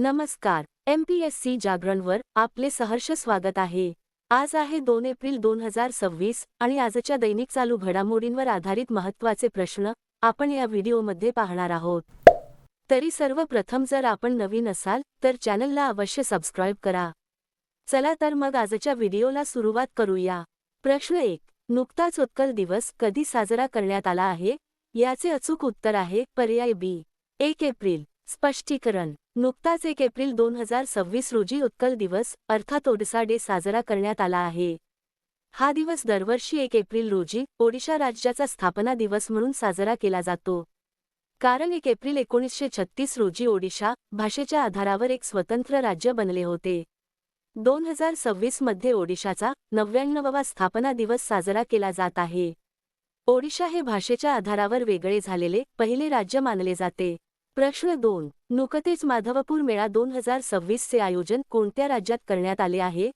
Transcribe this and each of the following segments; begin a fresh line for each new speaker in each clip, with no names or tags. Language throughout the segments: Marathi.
नमस्कार. MPSC जागरणवर आपले सहर्ष स्वागत आहे. आज आहे 2 एप्रिल 2026 आणि आजच्या दैनिक चालू घडामोडींवर आधारित महत्त्वाचे प्रश्न आपण या व्हिडिओमध्ये पाहणार आहोत. तरी सर्वप्रथम जर आपण नवीन असाल तर चॅनलला अवश्य सबस्क्राईब करा. चला तर मग आजच्या व्हिडिओला सुरुवात करूया. प्रश्न 1. नुकताच उत्कल दिवस कधी साजरा करण्यात आला आहे? याचे अचूक उत्तर आहे पर्याय बी. 1 एप्रिल. स्पष्टीकरण. नुकताच 1 एप्रिल 2026 रोजी उत्कल दिवस अर्थात ओडिसा डे साजरा करण्यात आला आहे. हा दिवस दरवर्षी 1 एप्रिल रोजी ओडिशा राज्याचा स्थापना दिवस म्हणून साजरा केला जातो. कारण 1 एप्रिल 1936 रोजी ओडिशा भाषेच्या आधारावर एक स्वतंत्र राज्य बनले होते. 2026 मध्ये ओडिशाचा 99वा स्थापना दिवस साजरा केला जात आहे. ओडिशा हे भाषेच्या आधारावर वेगळे झालेले पहिले राज्य मानले जाते. प्रश्न 2. नुकतेच माधवपूर मेळा 2026 चे आयोजन कोणत्या राज्यात करण्यात आले आहे?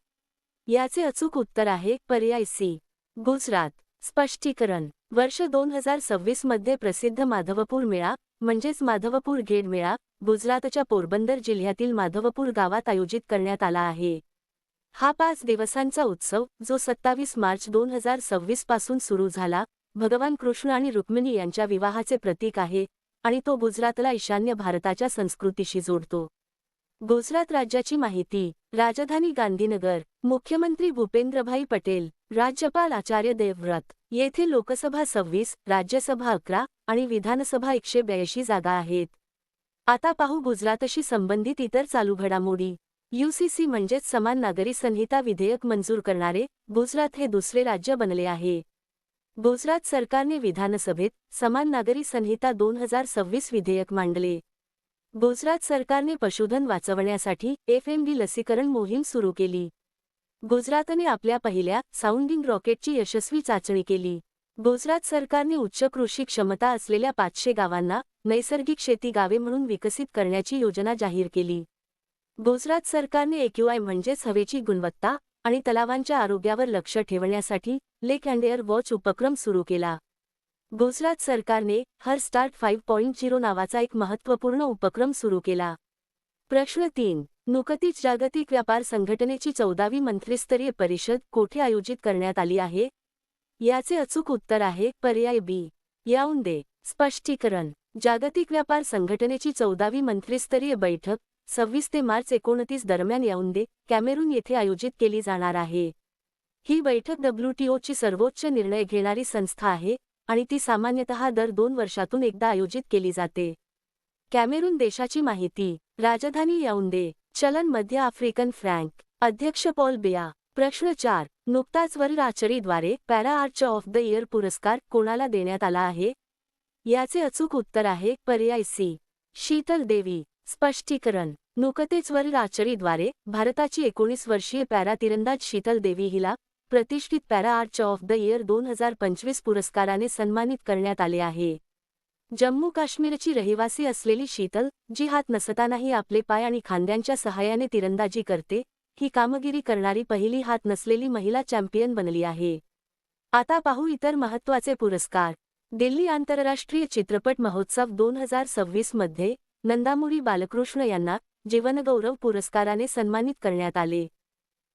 याचे अचूक उत्तर आहे पर्याय सी. गुजरात. स्पष्टीकरण. वर्ष 2026 मध्ये प्रसिद्ध माधवपूर मेळा म्हणजेच माधवपूर घेड मेळा गुजरातच्या पोरबंदर जिल्ह्यातील माधवपूर गावात आयोजित करण्यात आला आहे. हा 5 दिवसांचा उत्सव जो 27 मार्च 2026 पासून सुरू झाला, भगवान कृष्ण आणि रुक्मिणी यांच्या विवाहाचे प्रतीक आहे आणि तो गुजरातला ईशान्य भारताच्या संस्कृतीशी जोडतो. गुजरात राज्याची माहिती. राजधानी गांधीनगर. मुख्यमंत्री भूपेंद्रभाई पटेल. राज्यपाल आचार्य देवव्रत. येथे लोकसभा 26, राज्यसभा 11 आणि विधानसभा 182 जागा आहेत. आता पाहू गुजरातशी संबंधित इतर चालू घडामोडी. UCC म्हणजेच समान नागरी संहिता विधेयक मंजूर करणारे गुजरात हे दुसरे राज्य बनले आहे. गुजरात सरकारने विधानसभेत समान नागरी संहिता 2026 विधेयक मांडले. गुजरात सरकारने पशुधन वाचवण्यासाठी FMD लसीकरण मोहीम सुरू केली. गुजरातने आपल्या पहिल्या साऊंडिंग रॉकेटची यशस्वी चाचणी केली. गुजरात सरकारने उच्च कृषी क्षमता असलेल्या 500 गावांना नैसर्गिक शेती गावे म्हणून विकसित करण्याची योजना जाहीर केली. गुजरात सरकारने AQI म्हणजेच हवेची गुणवत्ता आणि तलावांच्या आरोग्यावर लक्ष ठेवण्यासाठी लेक अँड एअर वॉच उपक्रम सुरू केला. गुजरात सरकारने हर स्टार्ट 5.0 नावाचा एक महत्त्वपूर्ण उपक्रम सुरू केला. प्रश्न 3. नुकतीच जागतिक व्यापार संघटनेची 14वी मंत्रिस्तरीय परिषद कोठे आयोजित करण्यात आली आहे? याचे अचूक उत्तर आहे पर्याय बी. याऊंडे. स्पष्टीकरण. जागतिक व्यापार संघटनेची 14वी मंत्रिस्तरीय बैठक 26 ते मार्च 29 दरम्यान याऊंडे, कॅमेरून येथे आयोजित केली जाणार आहे. ही बैठक WTOची सर्वोच्च निर्णय घेणारी संस्था आहे आणि ती सामान्यतः दर 2 वर्षातून एकदा आयोजित केली जाते. कॅमेरून देशाची माहिती. राजधानी याऊंडे. चलन मध्य आफ्रिकन फ्रँक. अध्यक्ष पॉल बिया. प्रश्न 4. नुकताच वर्ल्ड आर्चरीद्वारे para arch of the year पुरस्कार कोणाला देण्यात आला आहे? याचे अचूक उत्तर आहे पर्याय सी. शीतल देवी. स्पष्टीकरण. नुकतेच वर्ल्ड आर्चरीद्वारे भारताची 19 वर्षीय पॅरा तिरंदाज शीतल देवी हिला प्रतिष्ठित para arch of the year 2025 पुरस्काराने सन्मानित करण्यात आले आहे. जम्मू काश्मीरची रहिवासी असलेली शीतल, जी हात नसतानाही आपले पाय आणि खांद्यांच्या सहाय्याने तिरंदाजी करते, ही कामगिरी करणारी पहिली हात नसलेली महिला चॅम्पियन बनली आहे. आता पाहू इतर महत्त्वाचे पुरस्कार. दिल्ली आंतरराष्ट्रीय चित्रपट महोत्सव 2026 मध्ये नंदामुरी बालकृष्ण यांना जीवनगौरव पुरस्काराने सन्मानित करण्यात आले.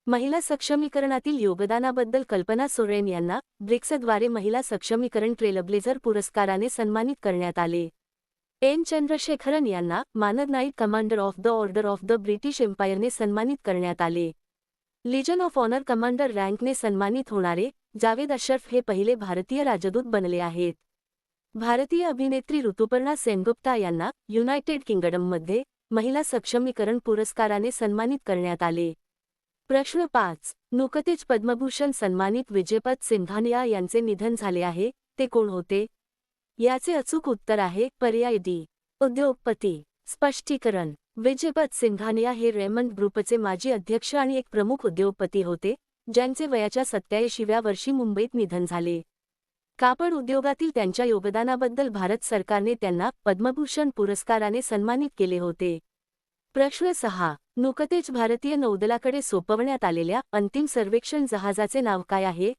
महिला सक्षमीकरणातील योगदानाबद्दल कल्पना सोरेन यांना ब्रिक्सद्वारे महिला सक्षमीकरण ट्रेलब्लेझर पुरस्काराने सन्मानित करण्यात आले. एन चंद्रशेखरन यांना मानद knight commander of the order of the British एम्पायरने सन्मानित करण्यात आले. लिजन ऑफ ऑनर कमांडर रँकने सन्मानित होणारे जावेद अशरफ हे पहिले भारतीय राजदूत बनले आहेत. भारतीय अभिनेत्री ऋतुपर्णा सेनगुप्ता यांना युनायटेड किंगडममध्ये महिला सक्षमीकरण पुरस्काराने सन्मानित करण्यात आले. प्रश्न 5. नुकतेच पद्मभूषण सन्मानित विजयपथ सिंघानिया यांचे निधन झाले आहे, ते कोण होते? याचे अचूक उत्तर आहे पर्याय डी. उद्योगपती. स्पष्टीकरण. विजयपथ सिंघानिया हे रेमंड ग्रुपचे माजी अध्यक्ष आणि एक प्रमुख उद्योगपती होते, ज्यांचे वयाच्या 87व्या वर्षी मुंबईत निधन झाले. कापड उद्योगातील त्यांच्या योगदानाबद्दल भारत सरकारने त्यांना पद्मभूषण पुरस्काराने सन्मानित केले होते. प्रश्न 6. नुकतेच भारतीय नौदलाकडे सोपवण्यात आलेल्या अंतिम सर्वेक्षण जहाजाचे नाव काय आहे?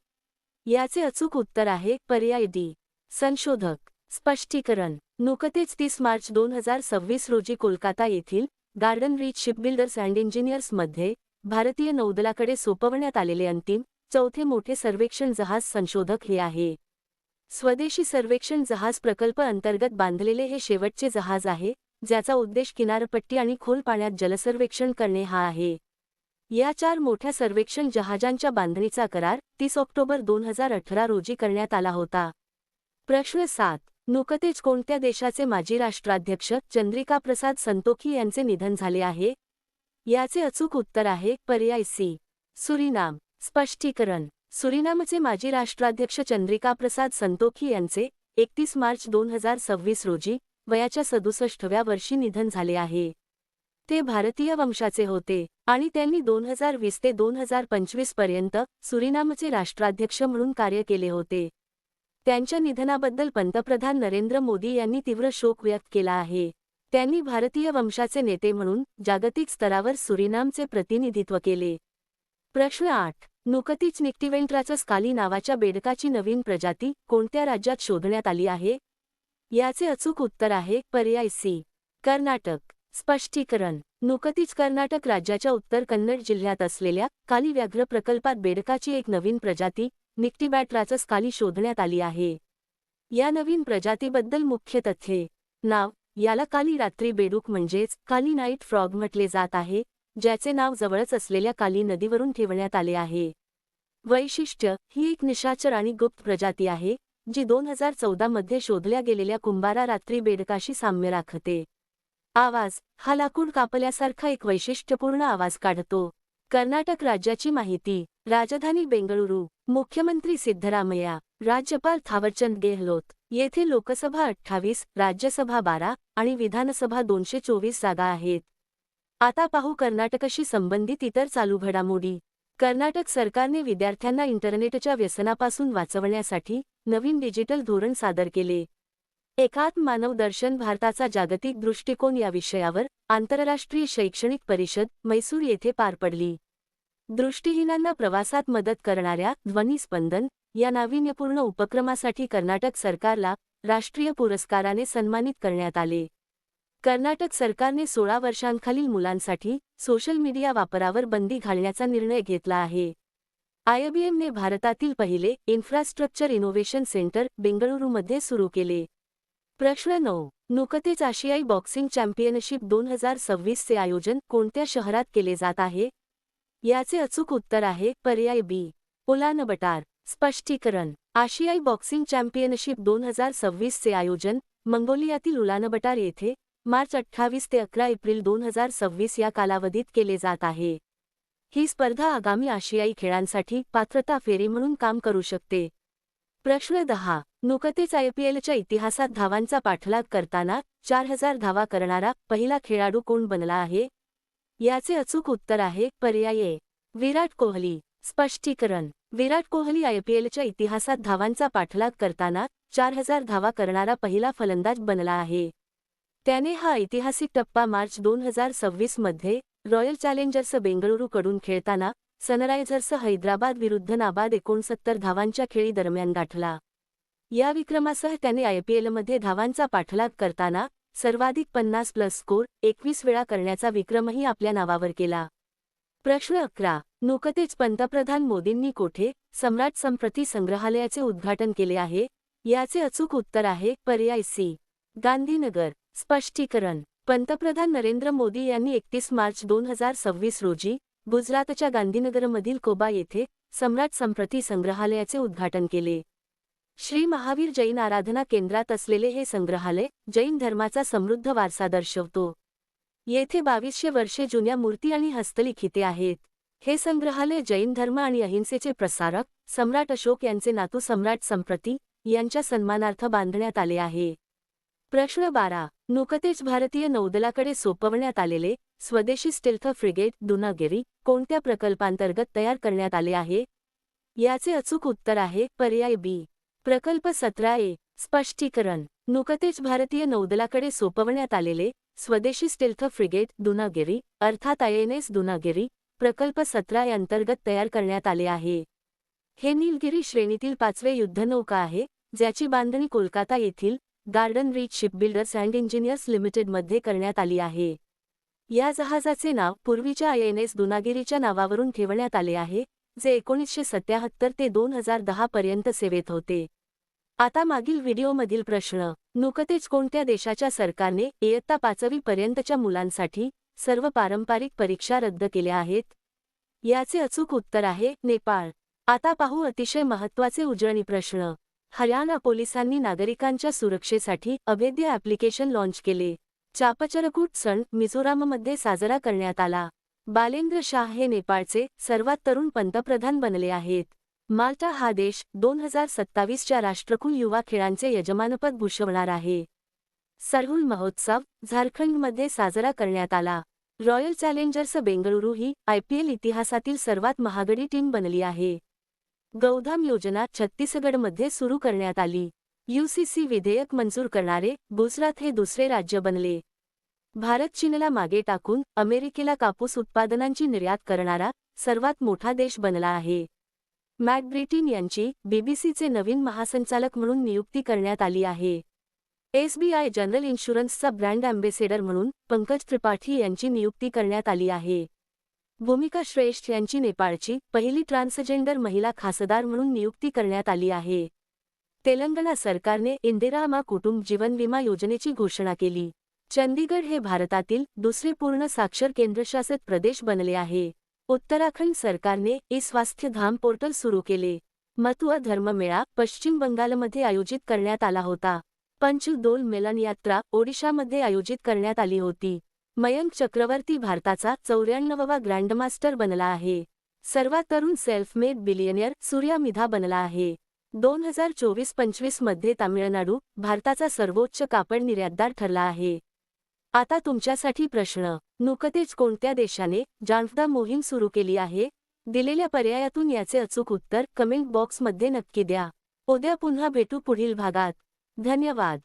याचे अचूक उत्तर आहे पर्याय डी. संशोधक. स्पष्टीकरण. नुकतेच 30 मार्च 2026 रोजी कोलकाता येथील गार्डन रीच शिपबिल्डर्स अँड इंजिनियर्समध्ये भारतीय नौदलाकडे सोपवण्यात आलेले अंतिम चौथे मोठे सर्वेक्षण जहाज संशोधक हे आहे. स्वदेशी सर्वेक्षण जहाज प्रकल्प अंतर्गत बांधलेले हे शेवटचे जहाज आहे, ज्याचा उद्देश किनारपट्टी आणि खोल पाण्यात जलसर्वेक्षण करणे हा आहे. या 4 मोठ्या सर्वेक्षण जहाजांच्या बांधणीचा करार 30 ऑक्टोबर 2018 रोजी करण्यात आला होता. प्रश्न 7. नुकतेच कोणत्या देशाचे माजी राष्ट्राध्यक्ष चंद्रिका प्रसाद संतोखी यांचे निधन झाले आहे? याचे अचूक उत्तर आहे पर्याय सी. सुरिनाम. स्पष्टीकरण. सुरिनामचे माजी राष्ट्राध्यक्ष चंद्रिका प्रसाद संतोखी यांचे 31 मार्च 2026 रोजी वयाच्या 67व्या वर्षी निधन झाले आहे. ते भारतीय वंशाचे होते आणि त्यांनी 2020 ते 2025 पर्यंत सुरिनामचे राष्ट्राध्यक्ष म्हणून कार्य केले होते. त्यांच्या निधनाबद्दल पंतप्रधान नरेंद्र मोदी यांनी तीव्र शोक व्यक्त केला आहे. त्यांनी भारतीय वंशाचे नेते म्हणून जागतिक स्तरावर सुरिनामचे प्रतिनिधित्व केले. प्रश्न 8. नुकतीच निक्टिव्हेंट्राचं स्काली नावाच्या बेडकाची नवीन प्रजाती कोणत्या राज्यात शोधण्यात आली आहे? याचे अचूक उत्तर आहे पर्याय सी. कर्नाटक. स्पष्टीकरण. नुकतीच कर्नाटक राज्याच्या उत्तर कन्नड जिल्ह्यात असलेल्या काली व्याघ्र प्रकल्पात बेडकाची एक नवीन प्रजाती निक्टिबॅट्राचं स्काली शोधण्यात आली आहे. या नवीन प्रजातीबद्दल मुख्य तथ्ये. नाव. याला काली रात्री बेडूक म्हणजेच काली नाईट फ्रॉग म्हटले जात आहे, ज्याचे नाव जवळच असलेल्या काली नदीवरून ठेवण्यात आले आहे. वैशिष्ट्य. ही एक निशाचर आणि गुप्त प्रजाती आहे, जी 2014 मध्ये शोधल्या गेलेल्या कुंभारा रात्री बेडकाशी साम्य राखते. आवाज. हा लाकूड कापल्यासारखा एक वैशिष्ट्यपूर्ण आवाज काढतो. कर्नाटक राज्याची माहिती. राजधानी बेंगळुरू. मुख्यमंत्री सिद्धरामय्या. राज्यपाल थावरचंद गेहलोत. येथे लोकसभा 28, राज्यसभा 12 आणि विधानसभा 224 जागा आहेत. आता पाहू कर्नाटकशी संबंधित इतर चालू घडामोडी. कर्नाटक सरकारने विद्यार्थ्यांना इंटरनेटच्या व्यसनापासून वाचवण्यासाठी नवीन डिजिटल धोरण सादर केले. एकात्म मानव दर्शन भारताचा जागतिक दृष्टिकोन या विषयावर आंतरराष्ट्रीय शैक्षणिक परिषद मैसूर येथे पार पडली. दृष्टिहीनांना प्रवासात मदत करणाऱ्या ध्वनिस्पंदन या नाविन्यपूर्ण उपक्रमासाठी कर्नाटक सरकारला राष्ट्रीय पुरस्काराने सन्मानित करण्यात आले. कर्नाटक सरकारने 16 वर्षांखालील मुलांसाठी सोशल मीडिया वापरावर बंदी घालण्याचा निर्णय घेतला आहे. आयबीएमने भारतातील पहिले इन्फ्रास्ट्रक्चर इनोव्हेशन सेंटर बेंगळुरूमध्ये सुरू केले. प्रश्न 9. नुकतेच आशियाई बॉक्सिंग चॅम्पियनशिप 2026 चे आयोजन कोणत्या शहरात केले जात आहे? याचे अचूक उत्तर आहे पर्याय बी. उलानबटार. स्पष्टीकरण. आशियाई बॉक्सिंग चॅम्पियनशिप 2026 चे आयोजन मंगोलियातील उलानबटार येथे मार्च 28 ते 11 एप्रिल 2026 या कालावधीत केले जात आहे. ही स्पर्धा आगामी आशियाई खेळांसाठी पात्रता फेरी म्हणून काम करू शकते. प्रश्न 10. नुकतेच आयपीएलच्या इतिहासात धावांचा पाठलाग करताना 4000 धावा करणारा पहिला खेळाडू कोण बनला आहे? याचे अचूक उत्तर आहे पर्याय ए. विराट कोहली. स्पष्टीकरण. विराट कोहली आयपीएलच्या इतिहासात धावांचा पाठलाग करताना 4000 धावा करणारा पहिला फलंदाज बनला आहे. त्याने हा ऐतिहासिक टप्पा मार्च 2026 मध्ये रॉयल चॅलेंजर्स बेंगळुरूकडून खेळताना सनरायझर्स हैदराबाद विरुद्ध नाबाद 69 धावांच्या खेळी दरम्यान गाठला. या विक्रमासह त्याने आयपीएलमध्ये धावांचा पाठलाग करताना सर्वाधिक 50+ स्कोर 21 वेळा करण्याचा विक्रमही आपल्या नावावर केला. प्रश्न 11. नुकतेच पंतप्रधान मोदींनी कोठे सम्राट संप्रती संग्रहालयाचे उद्घाटन केले आहे? याचे अचूक उत्तर आहे पर्याय सी. गांधीनगर. स्पष्टीकरण. पंतप्रधान नरेंद्र मोदी यांनी 31 मार्च 2026 रोजी गुजरातच्या गांधीनगरमधील कोबा येथे सम्राट संप्रती संग्रहालयाचे उद्घाटन केले. श्री महावीर जैन आराधना केंद्रात असलेले हे संग्रहालय जैन धर्माचा समृद्ध वारसा दर्शवतो. येथे 2200 वर्षे जुन्या मूर्ती आणि हस्तलिखिते आहेत. हे संग्रहालय जैन धर्म आणि अहिंसेचे प्रसारक सम्राट अशोक यांचे नातू सम्राट संप्रती यांच्या सन्मानार्थ बांधण्यात आले आहे. प्रश्न 12. नुकतेच भारतीय नौदलाकडे सोपवण्यात आलेले स्वदेशी स्टेल्थ फ्रिगेट दुनागिरी कोणत्या प्रकल्पांतर्गत तयार करण्यात आले आहे? याचे अचूक उत्तर आहे पर्याय बी. प्रकल्प 17A. स्पष्टीकरण. नुकतेच भारतीय नौदलाकडे सोपवण्यात आलेले स्वदेशी स्टेल्थ फ्रिगेट दुनागिरी अर्थात INS दुनागिरी प्रकल्प 17A अंतर्गत तयार करण्यात आले आहे. हे नीलगिरी श्रेणीतील 5वे युद्धनौका आहे, ज्याची बांधणी कोलकाता येथील garden reach shipbuilders and engineers लिमिटेडमध्ये करण्यात आली आहे. या जहाजाचे नाव पूर्वीच्या INS दुनागिरीच्या नावावरून ठेवण्यात आले आहे, जे 1977 ते 2010 पर्यंत सेवेत होते. आता मागील व्हिडिओमधील प्रश्न. नुकतेच कोणत्या देशाच्या सरकारने इयत्ता 5वी पर्यंतच्या मुलांसाठी सर्व पारंपरिक परीक्षा रद्द केल्या आहेत? याचे अचूक उत्तर आहे नेपाळ. आता पाहू अतिशय महत्त्वाचे उजळणी प्रश्न. हरियाणा पोलिसांनी नागरिकांच्या सुरक्षेसाठी अभेद्य ॲप्लिकेशन लॉन्च केले. चापचरकूट सण मिझोराममध्ये साजरा करण्यात आला. बालेंद्र शाह हे नेपाळचे सर्वात तरुण पंतप्रधान बनले आहेत. माल्टा हा देश 2027च्या राष्ट्रकुल युवा खेळांचे यजमानपद भूषवणार आहे. सरहुल महोत्सव झारखंडमध्ये साजरा करण्यात आला. रॉयल चॅलेंजर्स बेंगळुरू ही IPL इतिहासातील सर्वात महागडी टीम बनली आहे. गौधाम योजना छत्तीसगडमध्ये सुरू करण्यात आली. UCC विधेयक मंजूर करणारे गुजरात हे दुसरे राज्य बनले. भारत चीनला मागे टाकून अमेरिकेला कापूस उत्पादनांची निर्यात करणारा सर्वात मोठा देश बनला आहे. मॅट ब्रिटन यांची BBCचे नवीन महासंचालक म्हणून नियुक्ती करण्यात आली आहे. SBI जनरल इन्शुरन्सचा ब्रँड अँबेसेडर म्हणून पंकज त्रिपाठी यांची नियुक्ती करण्यात आली आहे. भूमिका श्रेष्ठ यांची नेपाळची पहिली ट्रान्सजेंडर महिला खासदार म्हणून नियुक्ती करण्यात आली आहे. तेलंगणा सरकारने इंदिरा आम्हा कुटुंब जीवन विमा योजनेची घोषणा केली. चंदीगड हे भारतातील दुसरे पूर्ण साक्षर केंद्रशासित प्रदेश बनले आहे. उत्तराखंड सरकारने स्वास्थ्य धाम पोर्टल सुरू केले. मथुआ धर्ममेळा पश्चिम बंगालमध्ये आयोजित करण्यात आला होता. पंचदोल मिलन यात्रा ओडिशामध्ये आयोजित करण्यात आली होती. मयंक चक्रवर्ती भारताचा 94वा ग्रँडमास्टर बनला आहे. सर्वात तरुण self made billionaire Surya Midha बनला आहे. 2024-25 मध्ये तामिळनाडू भारताचा सर्वोच्च कापड निर्यातदार ठरला आहे. आता तुमच्यासाठी प्रश्न. नुकतेच कोणत्या देशाने जाणफदा मोहीम सुरू केली आहे? दिलेल्या पर्यायातून याचे अचूक उत्तर कमेंट बॉक्समध्ये नक्की द्या. उद्या पुन्हा भेटू पुढील भागात. धन्यवाद.